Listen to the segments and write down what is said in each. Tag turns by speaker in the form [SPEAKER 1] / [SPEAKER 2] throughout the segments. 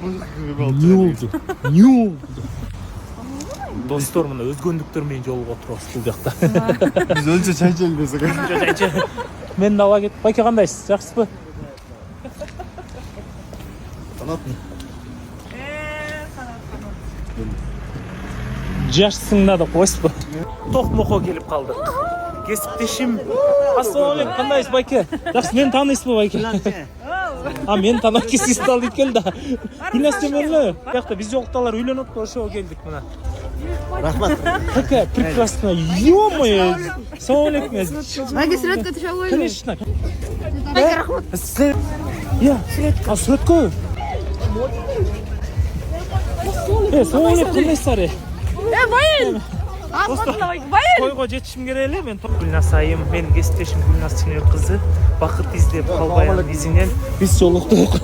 [SPEAKER 1] Не oldu? Ne oldu? Достор, мына өзгөндүктөр менен жолугуп отурабыз бул жакта.
[SPEAKER 2] Биз өлчө чай içelim desek.
[SPEAKER 1] Мен ала кет. Байке кандайсыз? Жакшысызбы?
[SPEAKER 2] Канатмы?
[SPEAKER 1] Жашсыңда да койсузбу? Токмокко келип калдык. Кесиптешим. Ассалам алейкум, кандайсыз байке? Жакшы, мени тааныйсызбы байке? Мен танак сизди алып келди да. Гүлназ Темирле, биякта биз жолукталар үйлөнүп атпы, ошого келдик мына.
[SPEAKER 2] Рахмат.
[SPEAKER 1] Какая прекрасная. Ё-моё. Ассалам алейкум.
[SPEAKER 3] Байке сүрөткө түшө албайбы?
[SPEAKER 1] Конечно.
[SPEAKER 3] Байке рахмат.
[SPEAKER 1] Я. Сүрөткө. Ассалам алейкум, кандайсыздар?
[SPEAKER 3] Байын! Байын!
[SPEAKER 1] Койго жетишим керек эле мен. Гүлназ айым, менин кесиптешим Гүлназ Темир кызы. Бакыт издеп калбайан изинен биз жолуктук.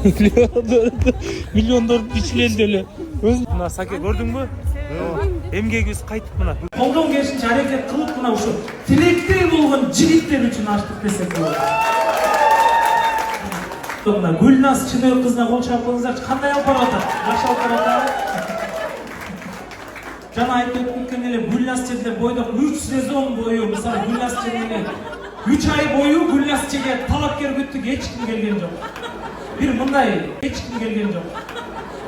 [SPEAKER 1] Миллиондордун ичинен деле. Мына Саке көрдүңбү? Эмгегибиз кайтып мына. Колдон келишинче аракет кылып мына ушу тилектей болгон жигиттер үчүн ачтык десек болот. Мына Гүлназ Темир кызына кол чабып коюңуздарчы. Кандай алып барып атат? Жакшы алып барып атат. Жана айтып өткөн эле Гүлназ Темир бойдок 3 сезон бою, мисалы Гүлназ Темир 3 ай бою Гүлназ Темирге талапкер күттүк, эч ким келген жок. Бир мындай эч ким келген жок.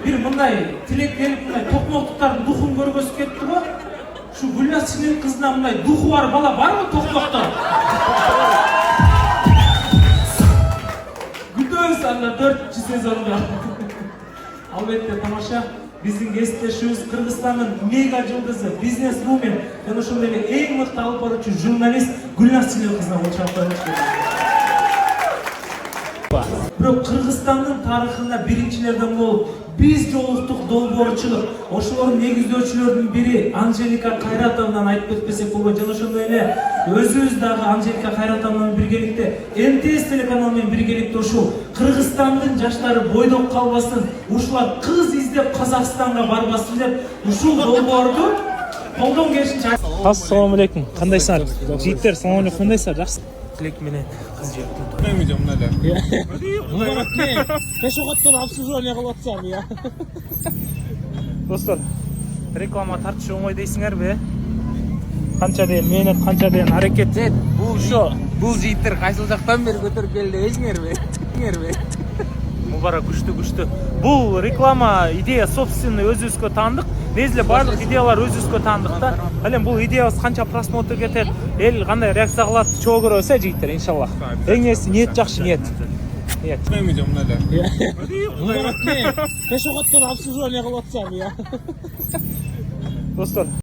[SPEAKER 1] Бир мындай тилек келип мындай токмоктуктардын духун көргөзүп кетти го. Ушу Гүлназ Темир кызына мындай духу бар бала барбы токмокто? Күтөбүз анда 4 сезонда. Албетте тамаша. Биздин кесиптешибиз Кыргызстандын мега жылдызы, бизнес-вумен, жана ошондой эле эң мыкты алып баруучу журналист Гүлназ Темир кызына кол чабып коелучу. Бирок Кыргызстандын тарыхында биринчилерден болуп биз жолуктук долбоорчулук, ошолордун негиздөөчүлөрдүн бири Анжелика Кайратовнадан айтып өтпесек болбойт. Жана ошондой эле өзүбүз дагы Анжелика Кайратовна менен биргеликте МТС телеканалы менен биргеликте ушул Кыргызстандын жаштары бойдок калбасын, ушулар кыз издеп Казакстанга барбасын деп ушул долбоорду колдон келишинче. Ассалам алейкум. Кандайсыңар? Жигиттер, салам алейкум. Кандайсыңар? Жакшы. Тилек менен кыз жеп.
[SPEAKER 2] Мен видеом мынада.
[SPEAKER 1] Мубарак мен. Пешоходдон обслуживание кылып атсам, я. Достор, реклама тартыш оңой дейсиңерби? Канча дейин мээнет, канча дейин аракет.
[SPEAKER 4] Бул жигиттер кайсыл жактан бери көтөрүп келди дейсиңерби?
[SPEAKER 1] Мубарак күчтүү. Бул реклама идея собственный өзүбүзгө таандык. Негизи барлык идеялар өзүбүзгө таандык да. Ал эми бул идеябыз канча просмотр кетет, эл кандай реакция кылат, чогуу көрөбүз жигиттер, иншаллах. Эң нерси ниет жакшы, ниет.
[SPEAKER 2] Мен видеом мынада.
[SPEAKER 1] Мубарак мен. Пешоходдон обслуживание кылып атсам, я. Достор,